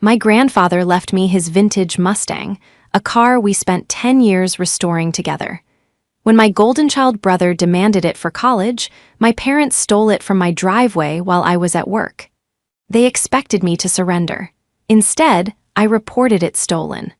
My grandfather left me his vintage Mustang, a car we spent 10 years restoring together. When my golden child brother demanded it for college, my parents stole it from my driveway while I was at work. They expected me to surrender. Instead, I reported it stolen.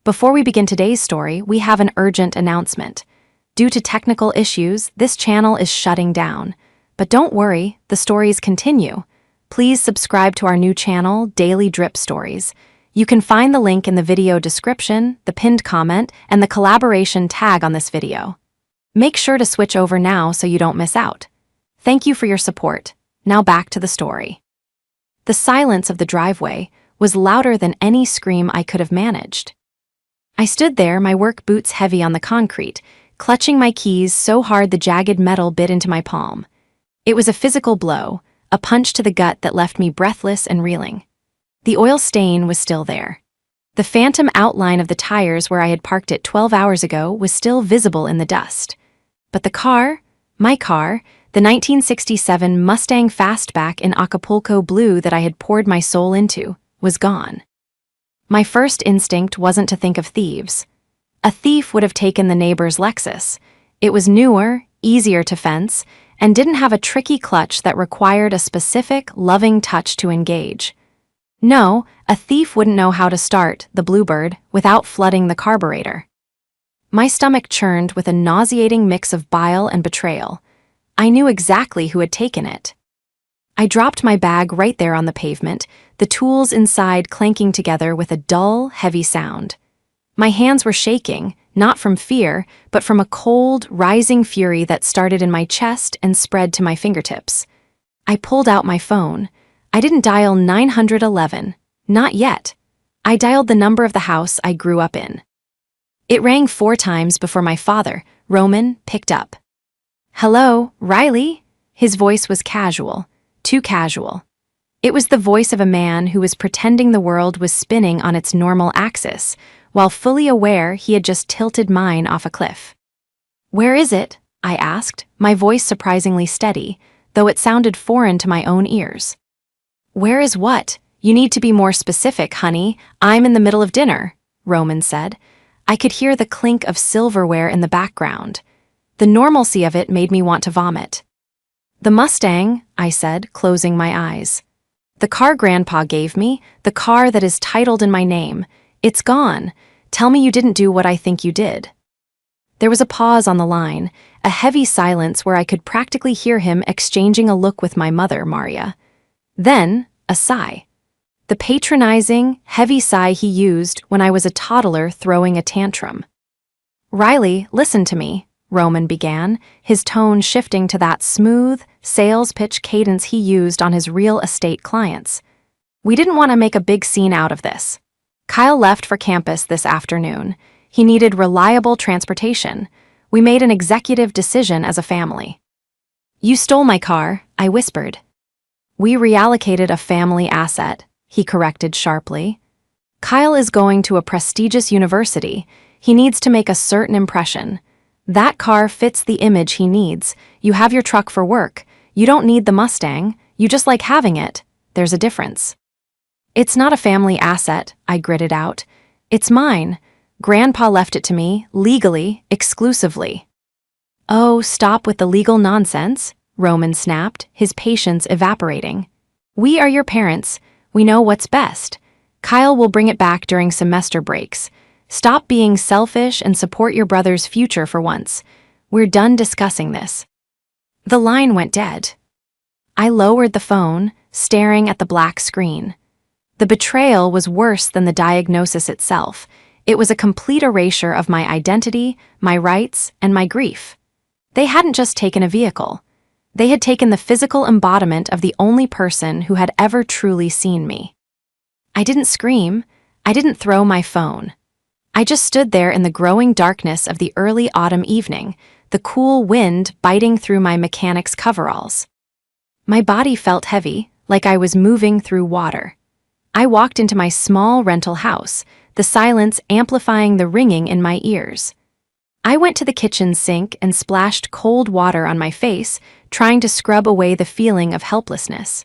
Before we begin today's story, we have an urgent announcement. Due to technical issues, this channel is shutting down. But don't worry, the stories continue. Please subscribe to our new channel, Daily Drip Stories. You can find the link in the video description, the pinned comment, and the collaboration tag on this video. Make sure to switch over now so you don't miss out. Thank you for your support. Now back to the story. The silence of the driveway was louder than any scream I could have managed. I stood there, my work boots heavy on the concrete, clutching my keys so hard the jagged metal bit into my palm. It was a physical blow, a punch to the gut that left me breathless and reeling. The oil stain was still there. The phantom outline of the tires where I had parked it 12 hours ago was still visible in the dust. But the car, my car, the 1967 Mustang Fastback in Acapulco blue that I had poured my soul into, was gone. My first instinct wasn't to think of thieves. A thief would have taken the neighbor's Lexus. It was newer, easier to fence, and didn't have a tricky clutch that required a specific, loving touch to engage. No, a thief wouldn't know how to start the Bluebird without flooding the carburetor. My stomach churned with a nauseating mix of bile and betrayal. I knew exactly who had taken it. I dropped my bag right there on the pavement, the tools inside clanking together with a dull, heavy sound. My hands were shaking, not from fear, but from a cold, rising fury that started in my chest and spread to my fingertips. I pulled out my phone. I didn't dial 911. Not yet. I dialed the number of the house I grew up in. It rang 4 times before my father, Roman, picked up. "Hello, Riley?" His voice was casual, too casual. It was the voice of a man who was pretending the world was spinning on its normal axis, while fully aware he had just tilted mine off a cliff. "Where is it?" I asked, my voice surprisingly steady, though it sounded foreign to my own ears. "Where is what? You need to be more specific, honey. I'm in the middle of dinner," Roman said. I could hear the clink of silverware in the background. The normalcy of it made me want to vomit. "The Mustang," I said, closing my eyes. "The car Grandpa gave me, the car that is titled in my name. It's gone. Tell me you didn't do what I think you did." There was a pause on the line, a heavy silence where I could practically hear him exchanging a look with my mother, Maria. Then, a sigh. The patronizing, heavy sigh he used when I was a toddler throwing a tantrum. "Riley, listen to me," Roman began, his tone shifting to that smooth, sales pitch cadence he used on his real estate clients. "We didn't want to make a big scene out of this. Kyle left for campus this afternoon. He needed reliable transportation. We made an executive decision as a family." "You stole my car," I whispered. "We reallocated a family asset," he corrected sharply. "Kyle is going to a prestigious university. He needs to make a certain impression. That car fits the image he needs. You have your truck for work. You don't need the Mustang. You just like having it. There's a difference." "It's not a family asset," I gritted out. "It's mine. Grandpa left it to me, legally, exclusively." "Oh, stop with the legal nonsense," Roman snapped, his patience evaporating. "We are your parents. We know what's best. Kyle will bring it back during semester breaks. Stop being selfish and support your brother's future for once. We're done discussing this." The line went dead. I lowered the phone, staring at the black screen. The betrayal was worse than the diagnosis itself. It was a complete erasure of my identity, my rights, and my grief. They hadn't just taken a vehicle. They had taken the physical embodiment of the only person who had ever truly seen me. I didn't scream. I didn't throw my phone. I just stood there in the growing darkness of the early autumn evening, the cool wind biting through my mechanic's coveralls. My body felt heavy, like I was moving through water. I walked into my small rental house, the silence amplifying the ringing in my ears. I went to the kitchen sink and splashed cold water on my face, trying to scrub away the feeling of helplessness.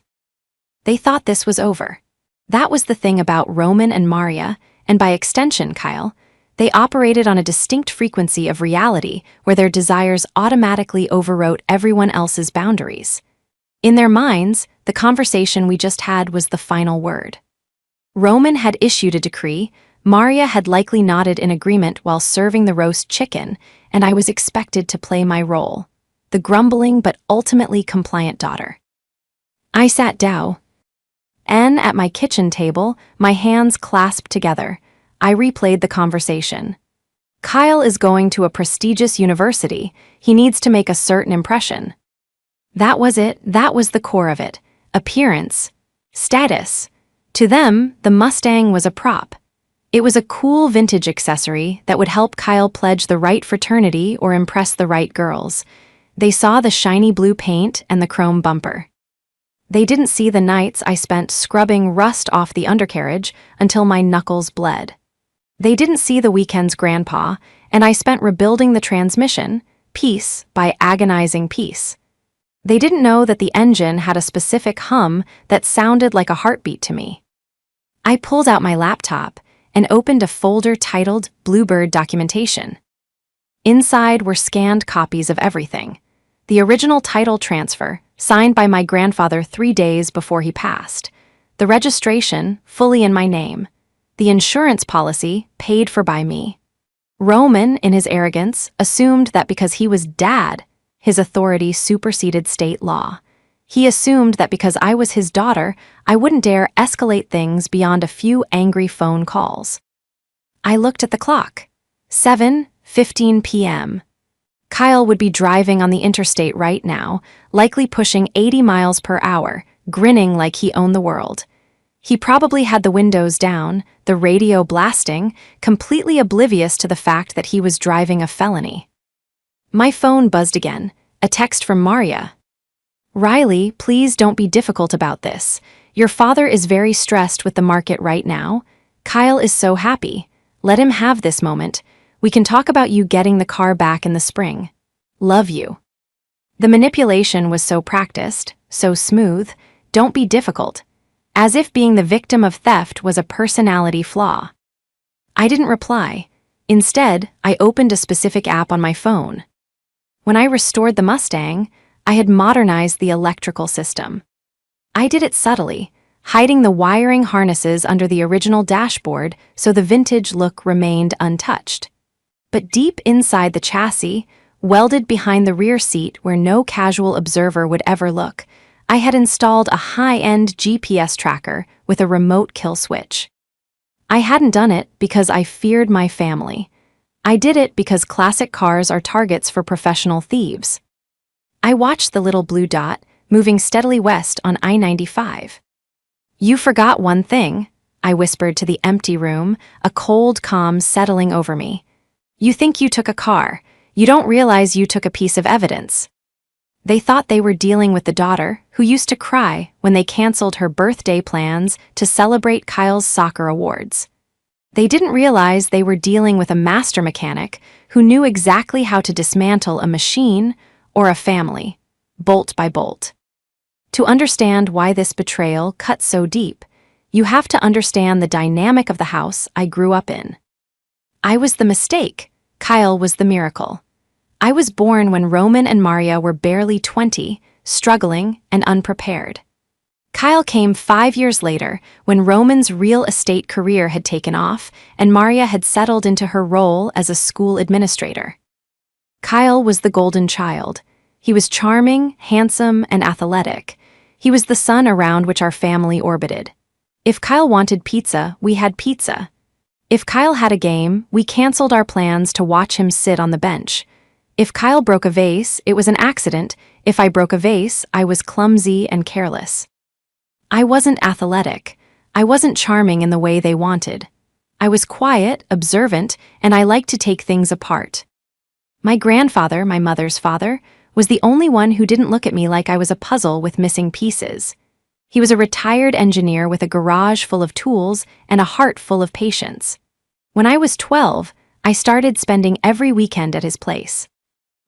They thought this was over. That was the thing about Roman and Maria, and by extension, Kyle. They operated on a distinct frequency of reality where their desires automatically overwrote everyone else's boundaries. In their minds, the conversation we just had was the final word. Roman had issued a decree, Maria had likely nodded in agreement while serving the roast chicken, and I was expected to play my role, the grumbling but ultimately compliant daughter. I sat down at my kitchen table, my hands clasped together. I replayed the conversation. Kyle is going to a prestigious university. He needs to make a certain impression. That was it. That was the core of it. Appearance. Status. To them, the Mustang was a prop. It was a cool vintage accessory that would help Kyle pledge the right fraternity or impress the right girls. They saw the shiny blue paint and the chrome bumper. They didn't see the nights I spent scrubbing rust off the undercarriage until my knuckles bled. They didn't see the weekend's grandpa, and I spent rebuilding the transmission, piece by agonizing piece. They didn't know that the engine had a specific hum that sounded like a heartbeat to me. I pulled out my laptop and opened a folder titled Bluebird Documentation. Inside were scanned copies of everything. The original title transfer, signed by my grandfather 3 days before he passed. The registration, fully in my name. The insurance policy, paid for by me. Roman, in his arrogance, assumed that because he was dad, his authority superseded state law. He assumed that because I was his daughter, I wouldn't dare escalate things beyond a few angry phone calls. I looked at the clock. 7:15 p.m. Kyle would be driving on the interstate right now, likely pushing 80 miles per hour, grinning like he owned the world. He probably had the windows down, the radio blasting, completely oblivious to the fact that he was driving a felony. My phone buzzed again, a text from Maria. Riley, please don't be difficult about this. Your father is very stressed with the market right now. Kyle is so happy. Let him have this moment. We can talk about you getting the car back in the spring. Love you. The manipulation was so practiced, so smooth. Don't be difficult. As if being the victim of theft was a personality flaw. I didn't reply. Instead, I opened a specific app on my phone. When I restored the Mustang, I had modernized the electrical system. I did it subtly, hiding the wiring harnesses under the original dashboard so the vintage look remained untouched. But deep inside the chassis, welded behind the rear seat where no casual observer would ever look, I had installed a high-end GPS tracker with a remote kill switch. I hadn't done it because I feared my family. I did it because classic cars are targets for professional thieves. I watched the little blue dot moving steadily west on I-95. You forgot one thing, I whispered to the empty room, a cold calm settling over me. You think you took a car. You don't realize you took a piece of evidence. They thought they were dealing with the daughter who used to cry when they canceled her birthday plans to celebrate Kyle's soccer awards. They didn't realize they were dealing with a master mechanic who knew exactly how to dismantle a machine or a family, bolt by bolt. To understand why this betrayal cut so deep, you have to understand the dynamic of the house I grew up in. I was the mistake. Kyle was the miracle. I was born when Roman and Maria were barely 20, struggling and unprepared. Kyle came 5 years later when Roman's real estate career had taken off and Maria had settled into her role as a school administrator. Kyle was the golden child. He was charming, handsome, and athletic. He was the sun around which our family orbited. If Kyle wanted pizza, we had pizza. If Kyle had a game, we canceled our plans to watch him sit on the bench. If Kyle broke a vase, it was an accident. If I broke a vase, I was clumsy and careless. I wasn't athletic. I wasn't charming in the way they wanted. I was quiet, observant, and I liked to take things apart. My grandfather, my mother's father, was the only one who didn't look at me like I was a puzzle with missing pieces. He was a retired engineer with a garage full of tools and a heart full of patience. When I was 12, I started spending every weekend at his place.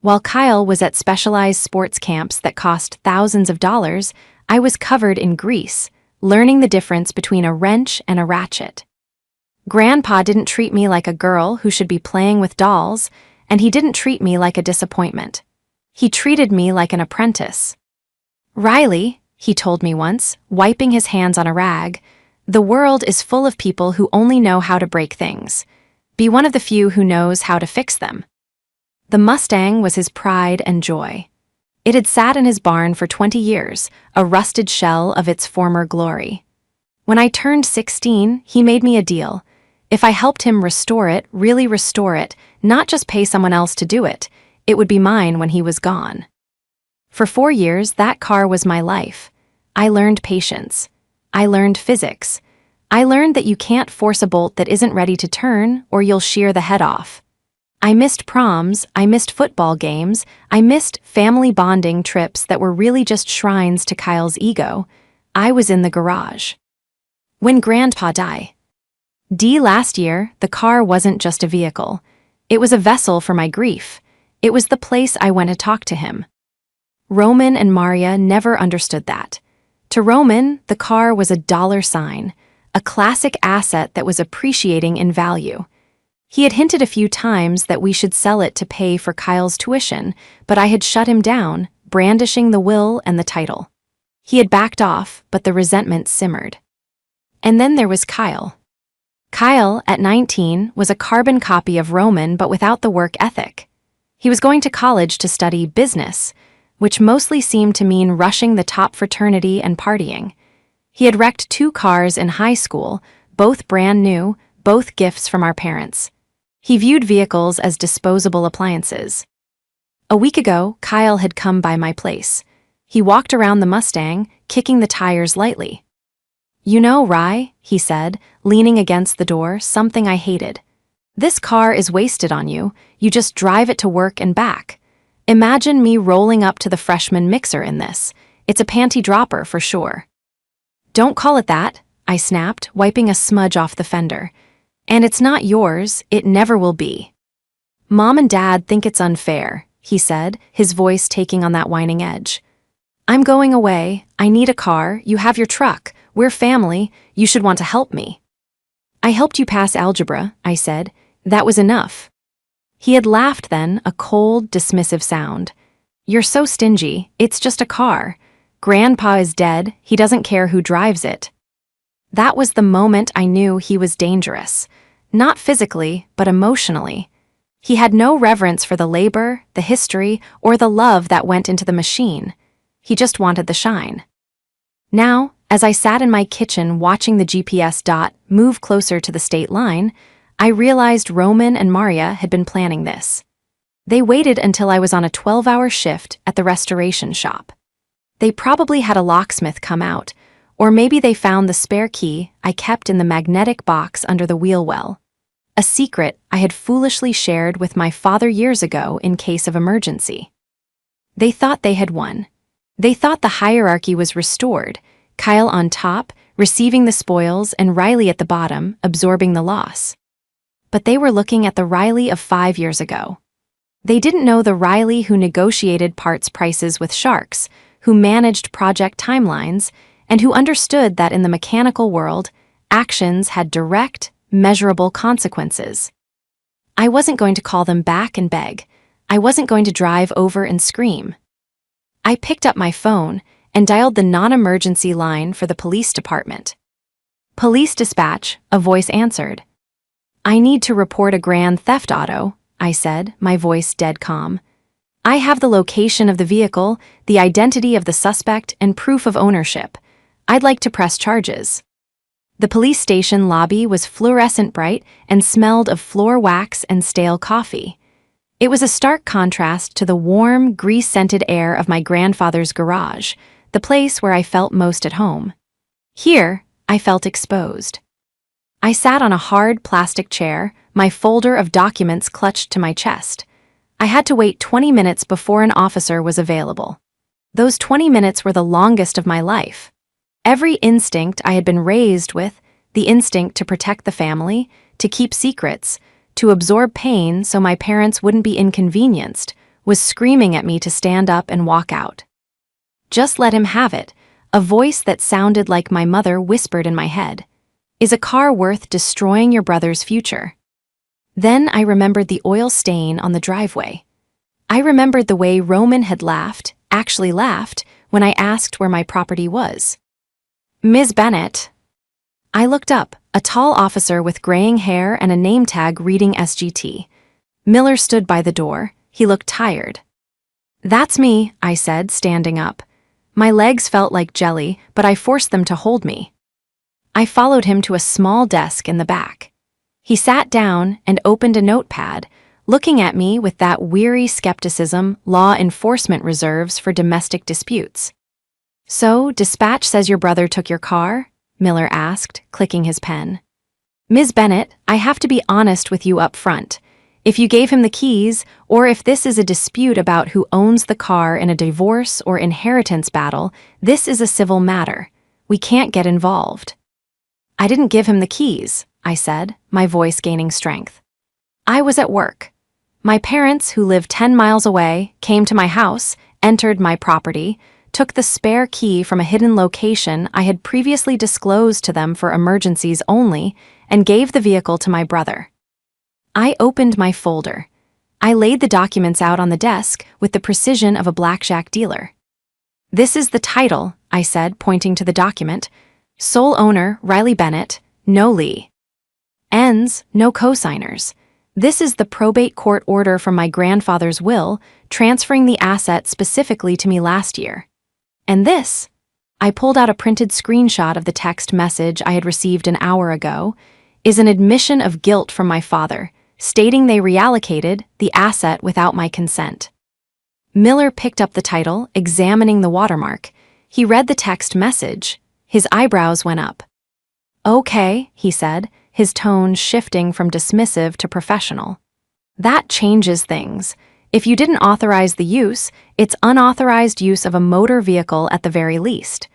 While Kyle was at specialized sports camps that cost thousands of dollars, I was covered in grease, learning the difference between a wrench and a ratchet. Grandpa didn't treat me like a girl who should be playing with dolls, and he didn't treat me like a disappointment. He treated me like an apprentice. "Riley," he told me once, wiping his hands on a rag, "the world is full of people who only know how to break things. Be one of the few who knows how to fix them." The Mustang was his pride and joy. It had sat in his barn for 20 years, a rusted shell of its former glory. When I turned 16, he made me a deal. If I helped him restore it, really restore it, not just pay someone else to do it, it would be mine when he was gone. For 4 years, that car was my life. I learned patience. I learned physics. I learned that you can't force a bolt that isn't ready to turn, or you'll shear the head off. I missed proms, I missed football games, I missed family bonding trips that were really just shrines to Kyle's ego. I was in the garage. When Grandpa died last year, the car wasn't just a vehicle. It was a vessel for my grief. It was the place I went to talk to him. Roman and Maria never understood that. To Roman, the car was a dollar sign, a classic asset that was appreciating in value. He had hinted a few times that we should sell it to pay for Kyle's tuition, but I had shut him down, brandishing the will and the title. He had backed off, but the resentment simmered. And then there was Kyle. Kyle, at 19, was a carbon copy of Roman but without the work ethic. He was going to college to study business, which mostly seemed to mean rushing the top fraternity and partying. He had wrecked 2 cars in high school, both brand new, both gifts from our parents. He viewed vehicles as disposable appliances. A week ago, Kyle had come by my place. He walked around the Mustang, kicking the tires lightly. "You know, Rye," he said, leaning against the door, something I hated. "This car is wasted on you. You just drive it to work and back. Imagine me rolling up to the freshman mixer in this. It's a panty dropper for sure." "Don't call it that," I snapped, wiping a smudge off the fender. "And it's not yours, it never will be." "Mom and Dad think it's unfair," he said, his voice taking on that whining edge. "I'm going away, I need a car, you have your truck, we're family, you should want to help me." "I helped you pass algebra," I said. "That was enough." He had laughed then, a cold, dismissive sound. "You're so stingy, it's just a car. Grandpa is dead, he doesn't care who drives it." That was the moment I knew he was dangerous. Not physically, but emotionally. He had no reverence for the labor, the history, or the love that went into the machine. He just wanted the shine. Now, as I sat in my kitchen watching the GPS dot move closer to the state line, I realized Roman and Maria had been planning this. They waited until I was on a 12-hour shift at the restoration shop. They probably had a locksmith come out, or maybe they found the spare key I kept in the magnetic box under the wheel well. A secret I had foolishly shared with my father years ago in case of emergency. They thought they had won. They thought the hierarchy was restored, Kyle on top, receiving the spoils, and Riley at the bottom, absorbing the loss. But they were looking at the Riley of 5 years ago. They didn't know the Riley who negotiated parts prices with sharks, who managed project timelines, and who understood that in the mechanical world, actions had direct, measurable consequences. I wasn't going to call them back and beg. I wasn't going to drive over and scream. I picked up my phone and dialed the non-emergency line for the police department. "Police dispatch," a voice answered. "I need to report a grand theft auto," I said, my voice dead calm. "I have the location of the vehicle, the identity of the suspect, and proof of ownership. I'd like to press charges." The police station lobby was fluorescent bright and smelled of floor wax and stale coffee. It was a stark contrast to the warm, grease-scented air of my grandfather's garage, the place where I felt most at home. Here, I felt exposed. I sat on a hard plastic chair, my folder of documents clutched to my chest. I had to wait 20 minutes before an officer was available. Those 20 minutes were the longest of my life. Every instinct I had been raised with, the instinct to protect the family, to keep secrets, to absorb pain so my parents wouldn't be inconvenienced, was screaming at me to stand up and walk out. Just let him have it. A voice that sounded like my mother whispered in my head, "Is a car worth destroying your brother's future?" Then I remembered the oil stain on the driveway. I remembered the way Roman had actually laughed, when I asked where my property was. "Ms. Bennett." I looked up, a tall officer with graying hair and a name tag reading SGT. Miller stood by the door. He looked tired. "That's me," I said, standing up. My legs felt like jelly, but I forced them to hold me. I followed him to a small desk in the back. He sat down and opened a notepad, looking at me with that weary skepticism law enforcement reserves for domestic disputes. "So, dispatch says your brother took your car?" Miller asked, clicking his pen. "Ms. Bennett, I have to be honest with you up front. If you gave him the keys, or if this is a dispute about who owns the car in a divorce or inheritance battle, this is a civil matter. We can't get involved." "I didn't give him the keys," I said, my voice gaining strength. "I was at work. My parents, who live 10 miles away, came to my house, entered my property, took the spare key from a hidden location I had previously disclosed to them for emergencies only, and gave the vehicle to my brother." I opened my folder. I laid the documents out on the desk with the precision of a blackjack dealer. "This is the title," I said, pointing to the document. "Sole owner, Riley Bennett, no Lee. Ends, no co-signers. This is the probate court order from my grandfather's will, transferring the asset specifically to me last year. And this," I pulled out a printed screenshot of the text message I had received an hour ago, "is an admission of guilt from my father, stating they reallocated the asset without my consent." Miller picked up the title, examining the watermark. He read the text message. His eyebrows went up. "Okay," he said, his tone shifting from dismissive to professional. "That changes things. If you didn't authorize the use, it's unauthorized use of a motor vehicle at the very least,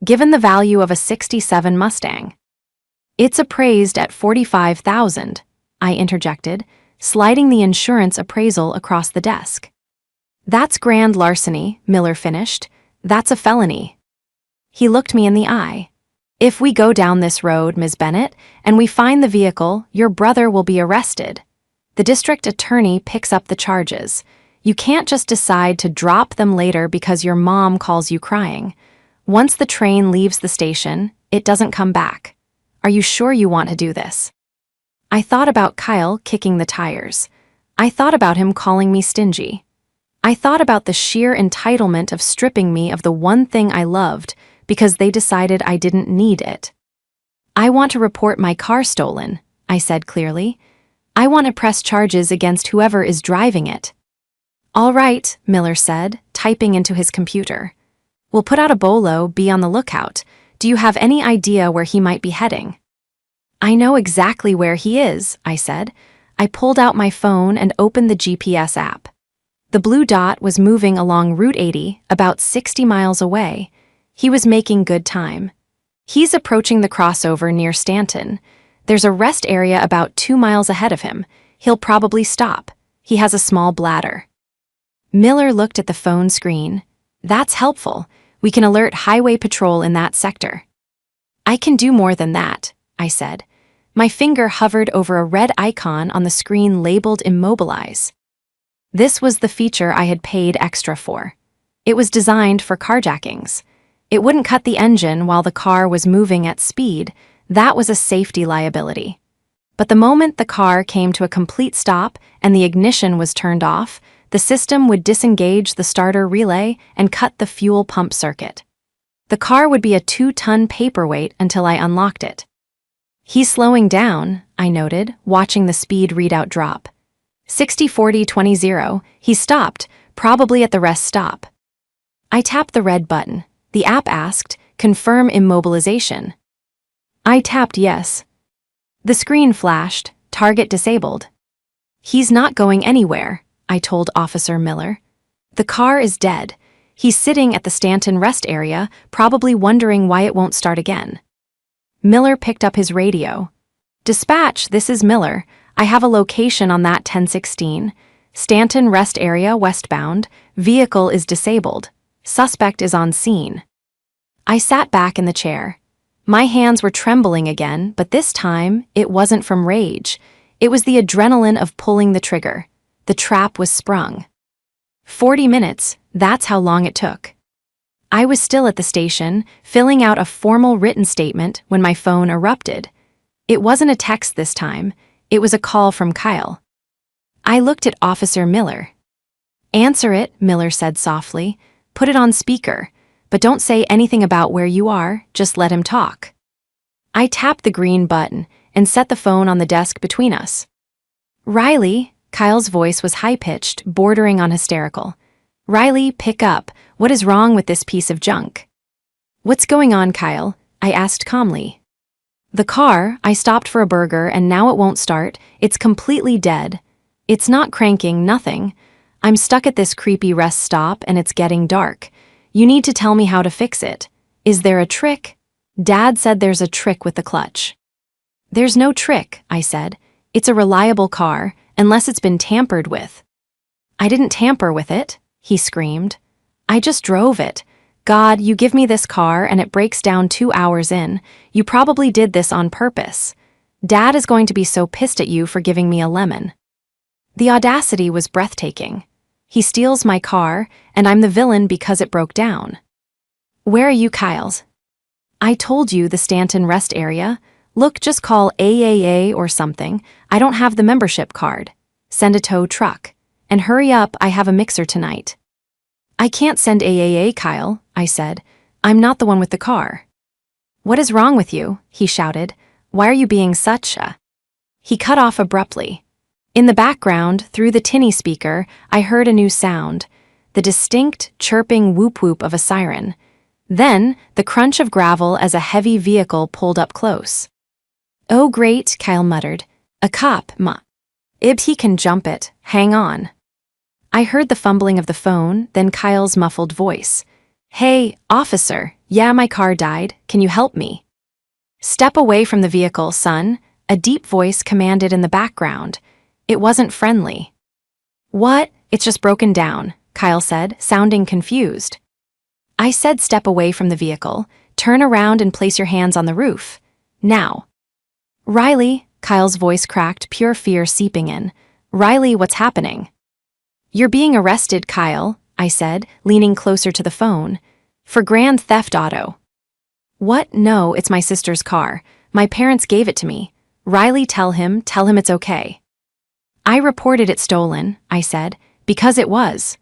given the value of a '67 Mustang." "It's appraised at $45,000, I interjected, sliding the insurance appraisal across the desk. "That's grand larceny," Miller finished. "That's a felony." He looked me in the eye. "If we go down this road, Ms. Bennett, and we find the vehicle, your brother will be arrested. The district attorney picks up the charges. You can't just decide to drop them later because your mom calls you crying. Once the train leaves the station, it doesn't come back. Are you sure you want to do this?" I thought about Kyle kicking the tires. I thought about him calling me stingy. I thought about the sheer entitlement of stripping me of the one thing I loved because they decided I didn't need it. "I want to report my car stolen," I said clearly. "I want to press charges against whoever is driving it." "All right," Miller said, typing into his computer. "We'll put out a bolo, be on the lookout. Do you have any idea where he might be heading?" "I know exactly where he is," I said. I pulled out my phone and opened the GPS app. The blue dot was moving along Route 80, about 60 miles away. He was making good time. "He's approaching the crossover near Stanton. There's a rest area about 2 miles ahead of him. He'll probably stop. He has a small bladder." Miller looked at the phone screen. "That's helpful. We can alert highway patrol in that sector." "I can do more than that," I said. My finger hovered over a red icon on the screen labeled Immobilize. This was the feature I had paid extra for. It was designed for carjackings. It wouldn't cut the engine while the car was moving at speed. That was a safety liability. But the moment the car came to a complete stop and the ignition was turned off, the system would disengage the starter relay and cut the fuel pump circuit. The car would be a 2-ton paperweight until I unlocked it. "He's slowing down," I noted, watching the speed readout drop. 60-40-20. He stopped, probably at the rest stop. I tapped the red button. The app asked, "Confirm immobilization." I tapped yes. The screen flashed, "Target disabled." "He's not going anywhere," I told Officer Miller. "The car is dead. He's sitting at the Stanton rest area, probably wondering why it won't start again." Miller picked up his radio. "Dispatch, this is Miller. I have a location on that 1016. Stanton rest area westbound. Vehicle is disabled. Suspect is on scene." I sat back in the chair. My hands were trembling again, but this time, it wasn't from rage. It was the adrenaline of pulling the trigger. The trap was sprung. 40 minutes, that's how long it took. I was still at the station, filling out a formal written statement when my phone erupted. It wasn't a text this time, it was a call from Kyle. I looked at Officer Miller. "Answer it," Miller said softly. "Put it on speaker, but don't say anything about where you are, just let him talk." I tapped the green button and set the phone on the desk between us. "Riley," Kyle's voice was high-pitched, bordering on hysterical. "Riley, pick up. What is wrong with this piece of junk?" "What's going on, Kyle?" I asked calmly. "The car, I stopped for a burger and now it won't start. It's completely dead. It's not cranking, nothing. I'm stuck at this creepy rest stop and it's getting dark. You need to tell me how to fix it. Is there a trick?" Dad said there's a trick with the clutch. "There's no trick," I said. "It's a reliable car, unless it's been tampered with." "I didn't tamper with it," he screamed. "I just drove it. God, you give me this car and it breaks down 2 hours in. You probably did this on purpose. Dad is going to be so pissed at you for giving me a lemon." The audacity was breathtaking. He steals my car, and I'm the villain because it broke down. "Where are you, Kyle's?" "I told you, the Stanton rest area. Look, just call AAA or something. I don't have the membership card. Send a tow truck. And hurry up, I have a mixer tonight." "I can't send AAA, Kyle," I said. "I'm not the one with the car." "What is wrong with you?" he shouted. "Why are you being such a—" He cut off abruptly. In the background, through the tinny speaker, I heard a new sound, the distinct, chirping whoop-whoop of a siren. Then, the crunch of gravel as a heavy vehicle pulled up close. "Oh great," Kyle muttered. "A cop, he can jump it, hang on." I heard the fumbling of the phone, then Kyle's muffled voice. "Hey, officer, yeah, my car died, can you help me?" "Step away from the vehicle, son," a deep voice commanded in the background. It wasn't friendly. "What? It's just broken down," Kyle said, sounding confused. I said step away from the vehicle, turn around and place your hands on the roof. Now. "Riley," Kyle's voice cracked, pure fear seeping in. "Riley, what's happening?" "You're being arrested, Kyle," I said, leaning closer to the phone. "For grand theft auto." "What? No, it's my sister's car. My parents gave it to me. Riley, tell him it's okay." "I reported it stolen," I said, "because it was."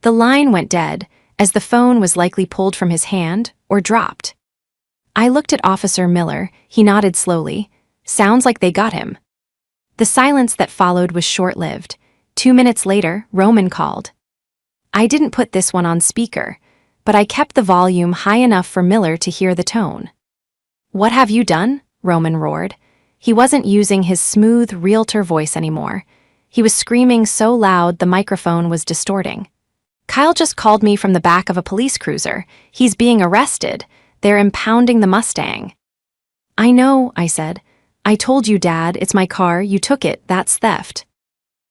The line went dead, as the phone was likely pulled from his hand or dropped. I looked at Officer Miller, he nodded slowly. "Sounds like they got him." The silence that followed was short-lived. 2 minutes later, Roman called. I didn't put this one on speaker, but I kept the volume high enough for Miller to hear the tone. "What have you done?" Roman roared. He wasn't using his smooth realtor voice anymore. He was screaming so loud the microphone was distorting. "Kyle just called me from the back of a police cruiser. He's being arrested. They're impounding the Mustang." "I know," I said. "I told you, Dad, it's my car, you took it, that's theft."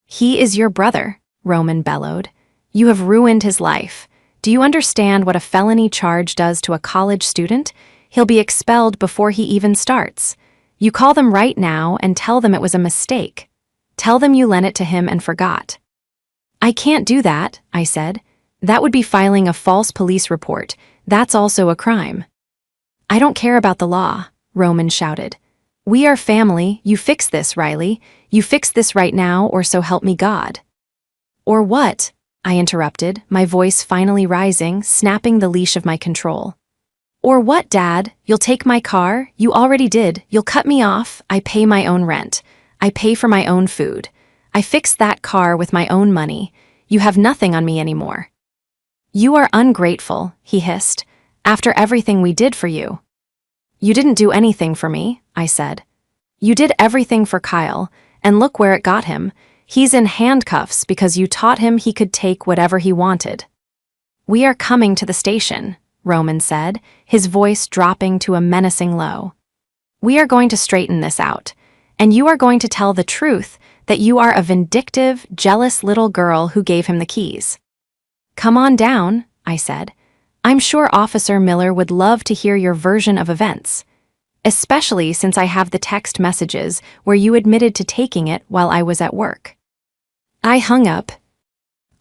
"He is your brother," Roman bellowed. "You have ruined his life. Do you understand what a felony charge does to a college student? He'll be expelled before he even starts. You call them right now and tell them it was a mistake. Tell them you lent it to him and forgot." "I can't do that," I said. "That would be filing a false police report. That's also a crime." "I don't care about the law," Roman shouted. "We are family. You fix this, Riley. You fix this right now, or so help me God." "Or what?" I interrupted, my voice finally rising, snapping the leash of my control. "Or what, Dad? You'll take my car? You already did. You'll cut me off. I pay my own rent. I pay for my own food. I fixed that car with my own money. You have nothing on me anymore." "You are ungrateful," he hissed, "after everything we did for you." "You didn't do anything for me," I said. "You did everything for Kyle, and look where it got him. He's in handcuffs because you taught him he could take whatever he wanted." "We are coming to the station," Roman said, his voice dropping to a menacing low. "We are going to straighten this out, and you are going to tell the truth that you are a vindictive, jealous little girl who gave him the keys." "Come on down," I said. I'm sure Officer Miller would love to hear your version of events, especially since I have the text messages where you admitted to taking it while I was at work. I hung up.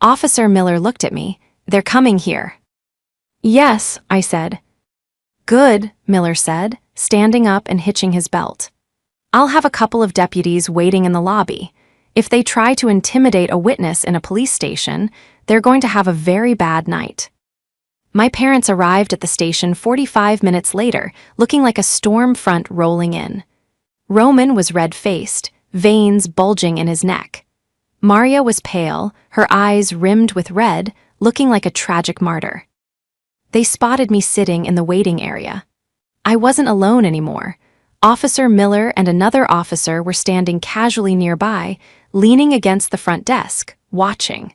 Officer Miller looked at me. They're coming here. Yes, I said. Good, Miller said, standing up and hitching his belt. I'll have a couple of deputies waiting in the lobby. If they try to intimidate a witness in a police station, they're going to have a very bad night. My parents arrived at the station 45 minutes later, looking like a storm front rolling in. Roman was red-faced, veins bulging in his neck. Maria was pale, her eyes rimmed with red, looking like a tragic martyr. They spotted me sitting in the waiting area. I wasn't alone anymore. Officer Miller and another officer were standing casually nearby, leaning against the front desk, watching.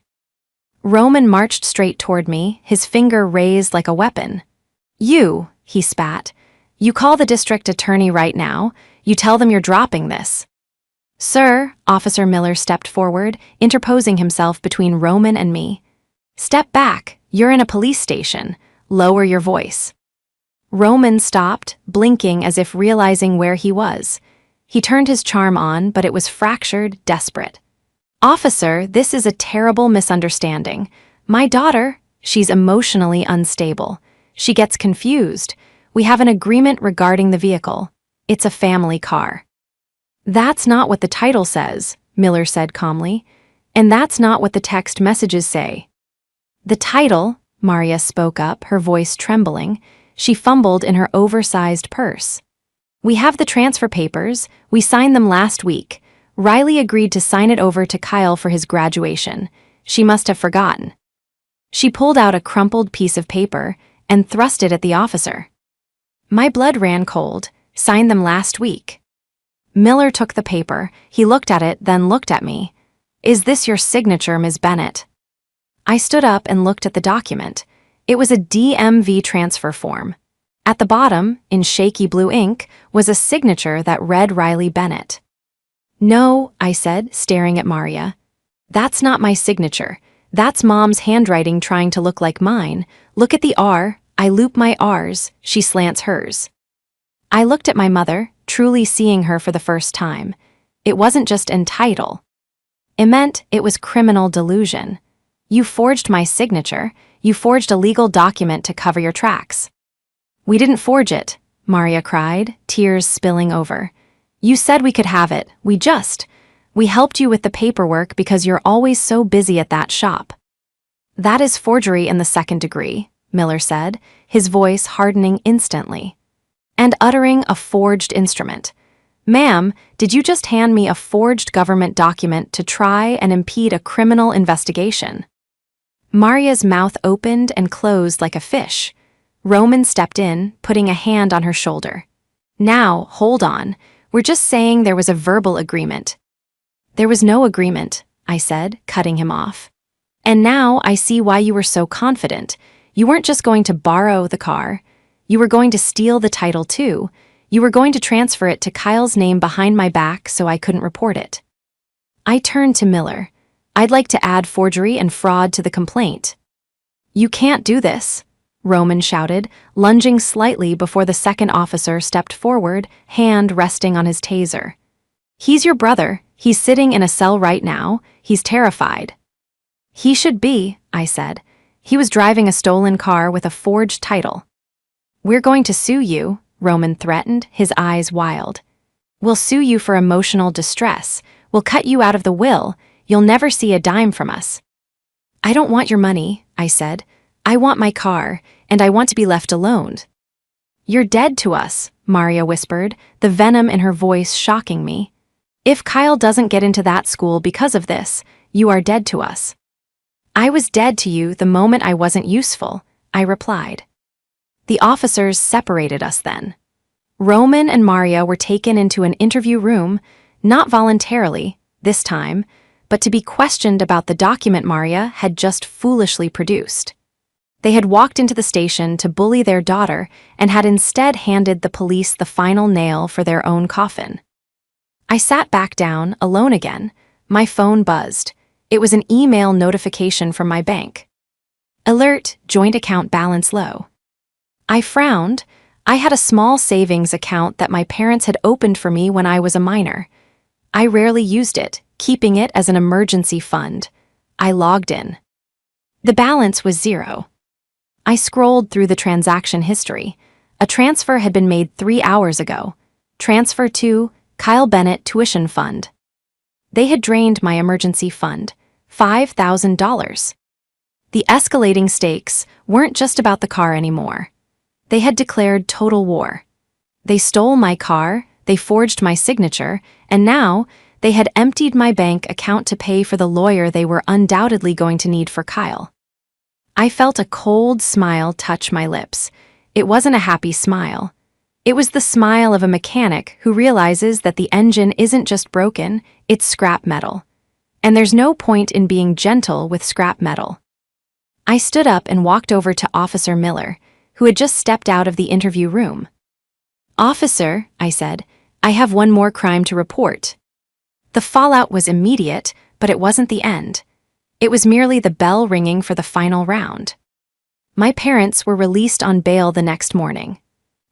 Roman marched straight toward me, his finger raised like a weapon. You, he spat. You call the district attorney right now. You tell them you're dropping this. Sir, Officer Miller stepped forward, interposing himself between Roman and me. Step back. You're in a police station. Lower your voice. Roman stopped, blinking as if realizing where he was. He turned his charm on, but it was fractured, desperate. Officer, this is a terrible misunderstanding. My daughter, she's emotionally unstable. She gets confused. We have an agreement regarding the vehicle. It's a family car. That's not what the title says, Miller said calmly. And that's not what the text messages say. The title, Maria spoke up, her voice trembling. She fumbled in her oversized purse. We have the transfer papers. We signed them last week. Riley agreed to sign it over to Kyle for his graduation. She must have forgotten. She pulled out a crumpled piece of paper and thrust it at the officer. My blood ran cold. Signed them last week. Miller took the paper. He looked at it, then looked at me. Is this your signature, Ms. Bennett? I stood up and looked at the document. It was a DMV transfer form. At the bottom, in shaky blue ink, was a signature that read Riley Bennett. No, I said, staring at Maria. That's not my signature. That's Mom's handwriting trying to look like mine. Look at the R. I loop my R's. She slants hers. I looked at my mother, truly seeing her for the first time. It wasn't just entitled. It meant it was criminal delusion. You forged my signature. You forged a legal document to cover your tracks. We didn't forge it, Maria cried, tears spilling over. You said we could have it. We helped you with the paperwork because you're always so busy at that shop. That is forgery in the second degree, Miller said, his voice hardening instantly. And uttering a forged instrument. Ma'am, did you just hand me a forged government document to try and impede a criminal investigation? Maria's mouth opened and closed like a fish. Roman stepped in, putting a hand on her shoulder. Now, hold on. We're just saying there was a verbal agreement. There was no agreement, I said, cutting him off. And now I see why you were so confident. You weren't just going to borrow the car. You were going to steal the title too. You were going to transfer it to Kyle's name behind my back so I couldn't report it. I turned to Miller. I'd like to add forgery and fraud to the complaint. You can't do this, Roman shouted, lunging slightly before the second officer stepped forward, hand resting on his taser. He's your brother. He's sitting in a cell right now. He's terrified. He should be, I said. He was driving a stolen car with a forged title. We're going to sue you, Roman threatened, his eyes wild. We'll sue you for emotional distress. We'll cut you out of the will. You'll never see a dime from us. I don't want your money, I said. I want my car, and I want to be left alone. You're dead to us, Maria whispered, the venom in her voice shocking me. If Kyle doesn't get into that school because of this, you are dead to us. I was dead to you the moment I wasn't useful, I replied. The officers separated us then. Roman and Maria were taken into an interview room, not voluntarily, this time, but to be questioned about the document Maria had just foolishly produced. They had walked into the station to bully their daughter and had instead handed the police the final nail for their own coffin. I sat back down, alone again. My phone buzzed. It was an email notification from my bank. Alert, joint account balance low. I frowned. I had a small savings account that my parents had opened for me when I was a minor. I rarely used it, keeping it as an emergency fund. I logged in. The balance was 0. I scrolled through the transaction history. A transfer had been made 3 hours ago. Transfer to Kyle Bennett Tuition Fund. They had drained my emergency fund, $5,000. The escalating stakes weren't just about the car anymore. They had declared total war. They stole my car, they forged my signature, and now they had emptied my bank account to pay for the lawyer they were undoubtedly going to need for Kyle. I felt a cold smile touch my lips. It wasn't a happy smile. It was the smile of a mechanic who realizes that the engine isn't just broken, it's scrap metal. And there's no point in being gentle with scrap metal. I stood up and walked over to Officer Miller, who had just stepped out of the interview room. "Officer," I said, "I have one more crime to report." The fallout was immediate, but it wasn't the end. It was merely the bell ringing for the final round. My parents were released on bail the next morning.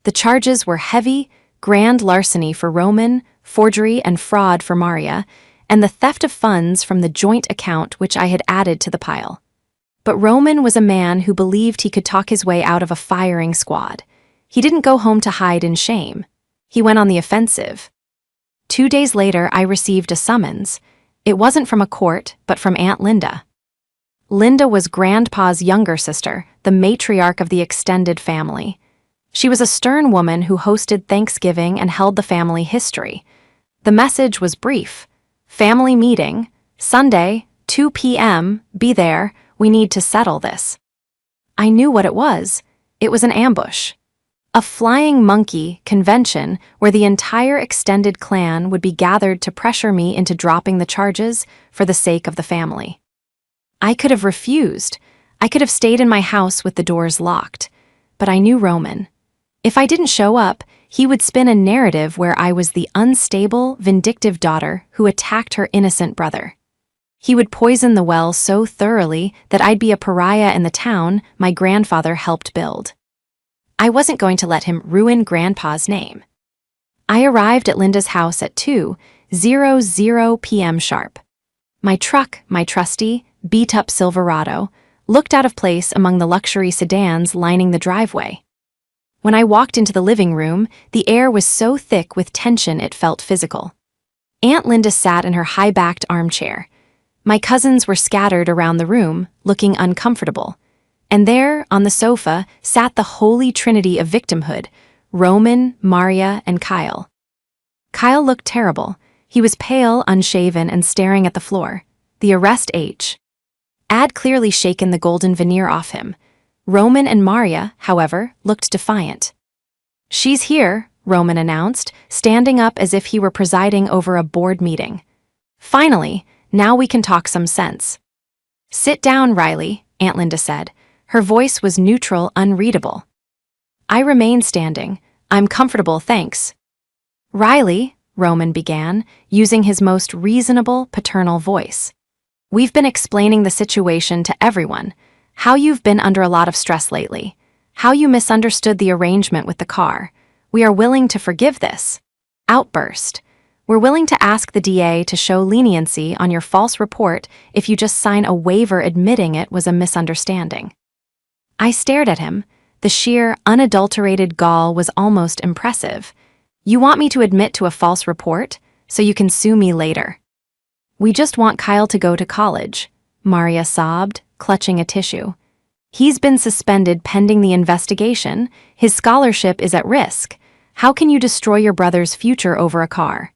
The charges were heavy: grand larceny for Roman, forgery and fraud for Maria, and the theft of funds from the joint account which I had added to the pile. But Roman was a man who believed he could talk his way out of a firing squad. He didn't go home to hide in shame. He went on the offensive. 2 days later, I received a summons. It wasn't from a court, but from Aunt Linda. Linda was Grandpa's younger sister, the matriarch of the extended family. She was a stern woman who hosted Thanksgiving and held the family history. The message was brief. Family meeting, Sunday, 2 p.m., be there, we need to settle this. I knew what it was. It was an ambush. A flying monkey convention where the entire extended clan would be gathered to pressure me into dropping the charges for the sake of the family. I could have refused. I could have stayed in my house with the doors locked. But I knew Roman. If I didn't show up, he would spin a narrative where I was the unstable, vindictive daughter who attacked her innocent brother. He would poison the well so thoroughly that I'd be a pariah in the town my grandfather helped build. I wasn't going to let him ruin Grandpa's name. I arrived at Linda's house at 2:00 p.m. sharp. My truck, my trusty, beat-up Silverado, looked out of place among the luxury sedans lining the driveway. When I walked into the living room, the air was so thick with tension it felt physical. Aunt Linda sat in her high-backed armchair. My cousins were scattered around the room, looking uncomfortable. And there, on the sofa, sat the holy trinity of victimhood: Roman, Maria, and Kyle. Kyle looked terrible. He was pale, unshaven, and staring at the floor. The arrest had clearly shaken the golden veneer off him. Roman and Maria, however, looked defiant. "She's here," Roman announced, standing up as if he were presiding over a board meeting. "Finally, now we can talk some sense." "Sit down, Riley," Aunt Linda said. Her voice was neutral, unreadable. I remained standing. "I'm comfortable, thanks." "Riley," Roman began, using his most reasonable, paternal voice. "We've been explaining the situation to everyone. How you've been under a lot of stress lately. How you misunderstood the arrangement with the car. We are willing to forgive this." Outburst. "We're willing to ask the DA to show leniency on your false report if you just sign a waiver admitting it was a misunderstanding." I stared at him. The sheer, unadulterated gall was almost impressive. "You want me to admit to a false report so you can sue me later?" "We just want Kyle to go to college," Maria sobbed, clutching a tissue. "He's been suspended pending the investigation. His scholarship is at risk. How can you destroy your brother's future over a car?"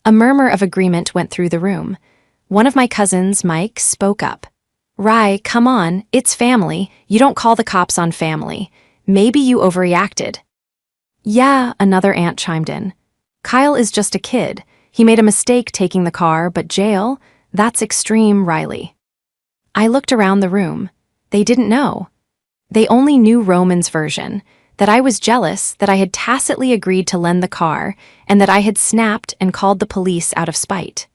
A murmur of agreement went through the room. One of my cousins, Mike, spoke up. "Rye, come on, it's family. You don't call the cops on family. Maybe you overreacted." "Yeah," another aunt chimed in. "Kyle is just a kid. He made a mistake taking the car, but jail? That's extreme, Riley." I looked around the room. They didn't know. They only knew Roman's version, that I was jealous, that I had tacitly agreed to lend the car, and that I had snapped and called the police out of spite.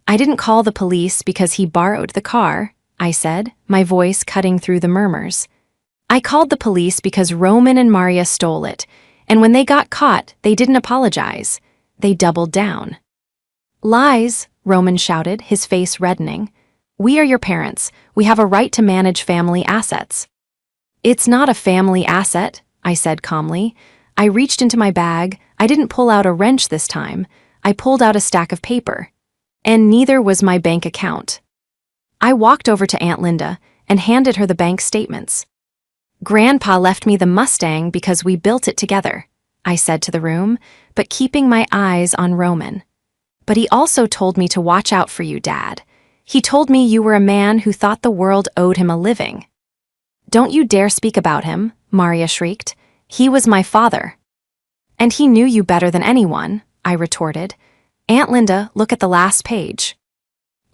"I didn't call the police because he borrowed the car," I said, my voice cutting through the murmurs. I called the police because Roman and Maria stole it, and when they got caught, they didn't apologize. They doubled down. Lies, Roman shouted, his face reddening. We are your parents. We have a right to manage family assets. It's not a family asset, I said calmly. I reached into my bag. I didn't pull out a wrench this time. I pulled out a stack of paper. And neither was my bank account. I walked over to Aunt Linda and handed her the bank statements. Grandpa left me the Mustang because we built it together, I said to the room, but keeping my eyes on Roman. But he also told me to watch out for you, Dad. He told me you were a man who thought the world owed him a living. Don't you dare speak about him, Maria shrieked. He was my father. And he knew you better than anyone, I retorted. Aunt Linda, look at the last page.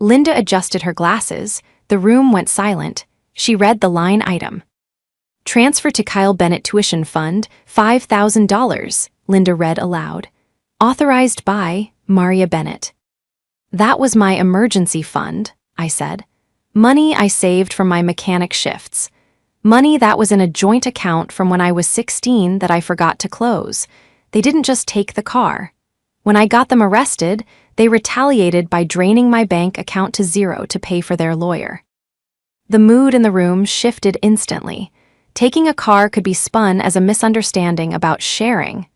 Linda adjusted her glasses. The room went silent. She read the line item. Transfer to Kyle Bennett Tuition Fund, $5,000, Linda read aloud. Authorized by Maria Bennett. That was my emergency fund, I said. Money I saved from my mechanic shifts. Money that was in a joint account from when I was 16 that I forgot to close. They didn't just take the car. When I got them arrested, they retaliated by draining my bank account to zero to pay for their lawyer. The mood in the room shifted instantly. Taking a car could be spun as a misunderstanding about sharing.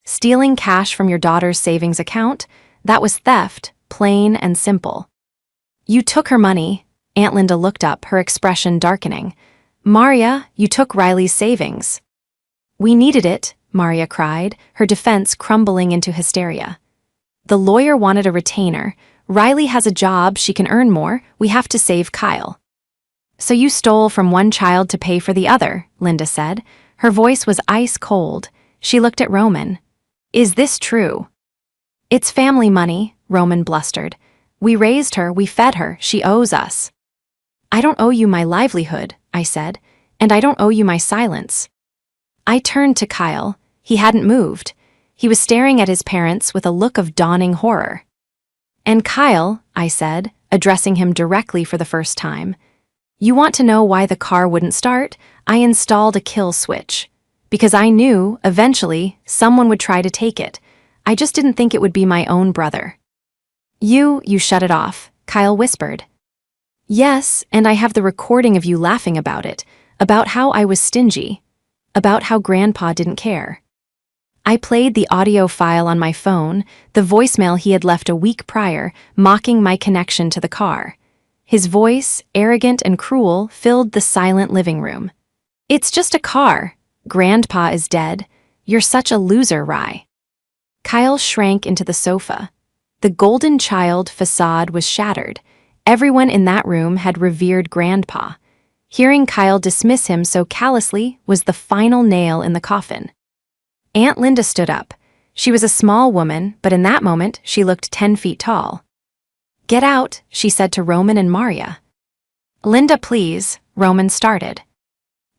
Stealing cash from your daughter's savings account, that was theft, plain and simple. You took her money. Aunt Linda looked up, her expression darkening. Maria, you took Riley's savings. We needed it, Maria cried, her defense crumbling into hysteria. The lawyer wanted a retainer. Riley has a job, she can earn more, we have to save Kyle. So you stole from one child to pay for the other, Linda said. Her voice was ice cold. She looked at Roman. Is this true? It's family money, Roman blustered. We raised her, we fed her, she owes us. I don't owe you my livelihood, I said, and I don't owe you my silence. I turned to Kyle. He hadn't moved. He was staring at his parents with a look of dawning horror. And Kyle, I said, addressing him directly for the first time, you want to know why the car wouldn't start? I installed a kill switch. Because I knew, eventually, someone would try to take it. I just didn't think it would be my own brother. You shut it off, Kyle whispered. Yes, and I have the recording of you laughing about it, about how I was stingy, about how Grandpa didn't care. I played the audio file on my phone, the voicemail he had left a week prior, mocking my connection to the car. His voice, arrogant and cruel, filled the silent living room. It's just a car. Grandpa is dead. You're such a loser, Rye. Kyle shrank into the sofa. The golden child facade was shattered. Everyone in that room had revered Grandpa. Hearing Kyle dismiss him so callously was the final nail in the coffin. Aunt Linda stood up. She was a small woman, but in that moment she looked 10 feet tall. Get out, she said to Roman and Maria. Linda, please, Roman started.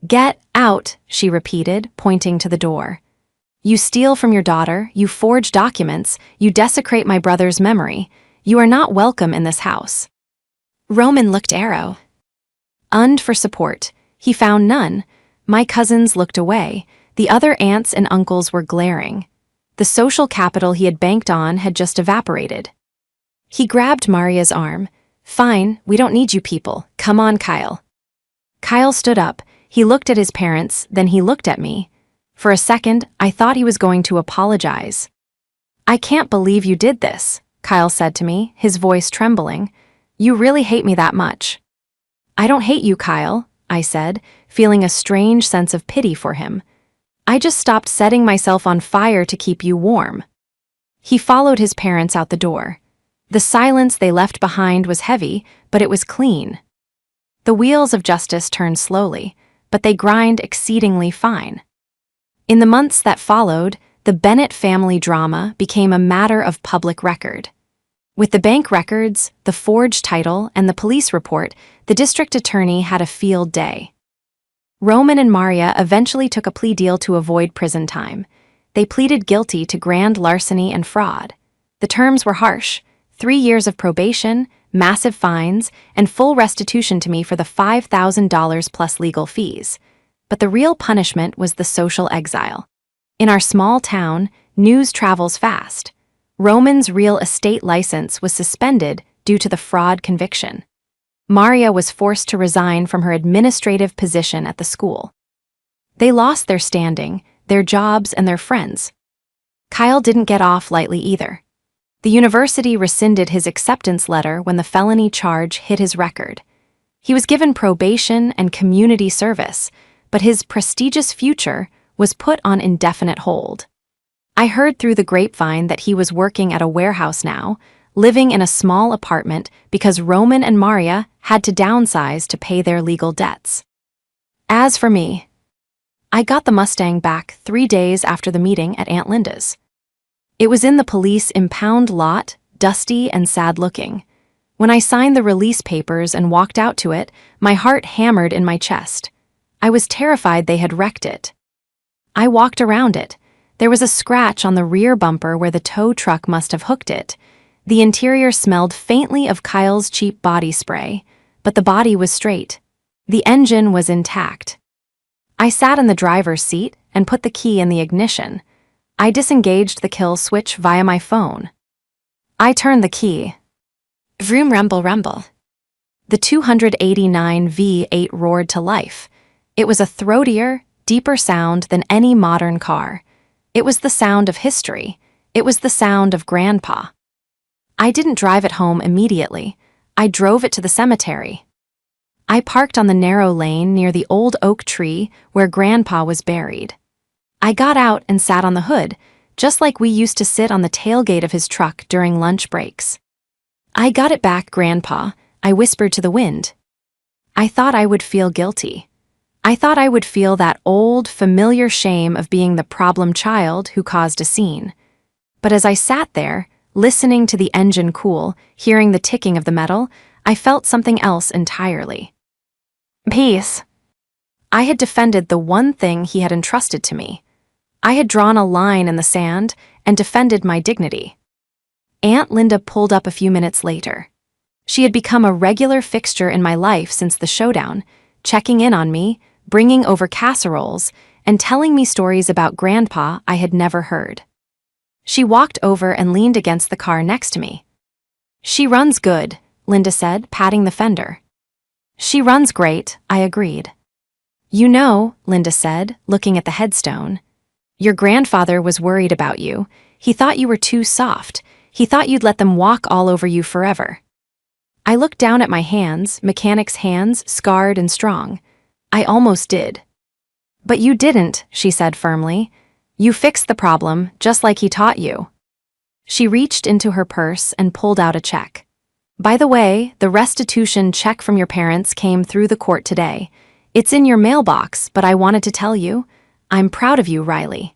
Get out, she repeated, pointing to the door. You steal from your daughter, you forge documents, you desecrate my brother's memory. You are not welcome in this house. Roman looked arrow. For support. He found none. My cousins looked away. The other aunts and uncles were glaring. The social capital he had banked on had just evaporated. He grabbed Maria's arm. Fine, we don't need you people. Come on, Kyle. Kyle stood up. He looked at his parents, then he looked at me. For a second, I thought he was going to apologize. I can't believe you did this, Kyle said to me, his voice trembling. You really hate me that much. I don't hate you, Kyle, I said, feeling a strange sense of pity for him. I just stopped setting myself on fire to keep you warm. He followed his parents out the door. The silence they left behind was heavy, but it was clean. The wheels of justice turned slowly, but they grind exceedingly fine. In the months that followed, the Bennett family drama became a matter of public record. With the bank records, the forged title, and the police report, the district attorney had a field day. Roman and Maria eventually took a plea deal to avoid prison time. They pleaded guilty to grand larceny and fraud. The terms were harsh: 3 years of probation, massive fines, and full restitution to me for the $5,000 plus legal fees. But the real punishment was the social exile. In our small town, news travels fast. Roman's real estate license was suspended due to the fraud conviction. Maria was forced to resign from her administrative position at the school. They lost their standing, their jobs, and their friends. Kyle didn't get off lightly either. The university rescinded his acceptance letter when the felony charge hit his record. He was given probation and community service, but his prestigious future was put on indefinite hold. I heard through the grapevine that he was working at a warehouse now, living in a small apartment because Roman and Maria had to downsize to pay their legal debts. As for me, I got the Mustang back 3 days after the meeting at Aunt Linda's. It was in the police impound lot, dusty and sad-looking. When I signed the release papers and walked out to it, my heart hammered in my chest. I was terrified they had wrecked it. I walked around it. There was a scratch on the rear bumper where the tow truck must have hooked it. The interior smelled faintly of Kyle's cheap body spray, but the body was straight. The engine was intact. I sat in the driver's seat and put the key in the ignition. I disengaged the kill switch via my phone. I turned the key. Vroom rumble rumble. The 289 V8 roared to life. It was a throatier, deeper sound than any modern car. It was the sound of history. It was the sound of Grandpa. I didn't drive it home immediately. I drove it to the cemetery. I parked on the narrow lane near the old oak tree where Grandpa was buried. I got out and sat on the hood, just like we used to sit on the tailgate of his truck during lunch breaks. "I got it back, Grandpa," I whispered to the wind. I thought I would feel guilty. I thought I would feel that old, familiar shame of being the problem child who caused a scene. But as I sat there, listening to the engine cool, hearing the ticking of the metal, I felt something else entirely. Peace. I had defended the one thing he had entrusted to me. I had drawn a line in the sand and defended my dignity. Aunt Linda pulled up a few minutes later. She had become a regular fixture in my life since the showdown, checking in on me, bringing over casseroles, and telling me stories about Grandpa I had never heard. She walked over and leaned against the car next to me. "She runs good," Linda said, patting the fender. "She runs great," I agreed. "You know," Linda said, looking at the headstone, "your grandfather was worried about you. He thought you were too soft. He thought you'd let them walk all over you forever." I looked down at my hands, mechanic's hands, scarred and strong. I almost did. "But you didn't," she said firmly. "You fixed the problem, just like he taught you." She reached into her purse and pulled out a check. "By the way, the restitution check from your parents came through the court today. It's in your mailbox, but I wanted to tell you, I'm proud of you, Riley."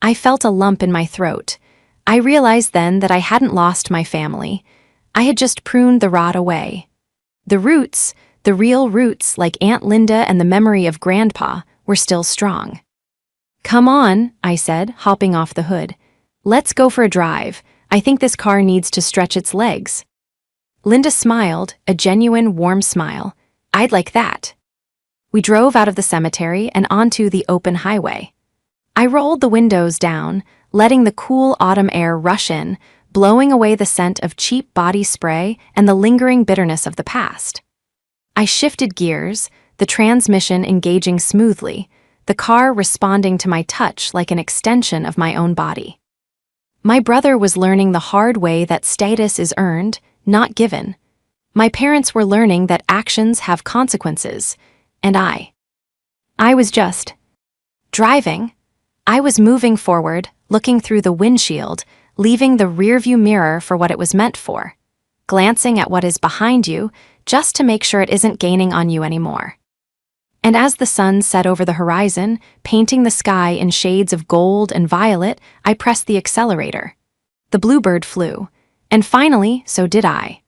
I felt a lump in my throat. I realized then that I hadn't lost my family. I had just pruned the rot away. The roots, the real roots like Aunt Linda and the memory of Grandpa, were still strong. "Come on," I said, hopping off the hood. "Let's go for a drive. I think this car needs to stretch its legs." Linda smiled, a genuine, warm smile. "I'd like that." We drove out of the cemetery and onto the open highway. I rolled the windows down, letting the cool autumn air rush in, blowing away the scent of cheap body spray and the lingering bitterness of the past. I shifted gears, the transmission engaging smoothly, the car responding to my touch like an extension of my own body. My brother was learning the hard way that status is earned, not given. My parents were learning that actions have consequences, and I was just driving. I was moving forward, looking through the windshield, leaving the rearview mirror for what it was meant for, glancing at what is behind you just to make sure it isn't gaining on you anymore. And as the sun set over the horizon, painting the sky in shades of gold and violet, I pressed the accelerator. The bluebird flew, and finally, so did I.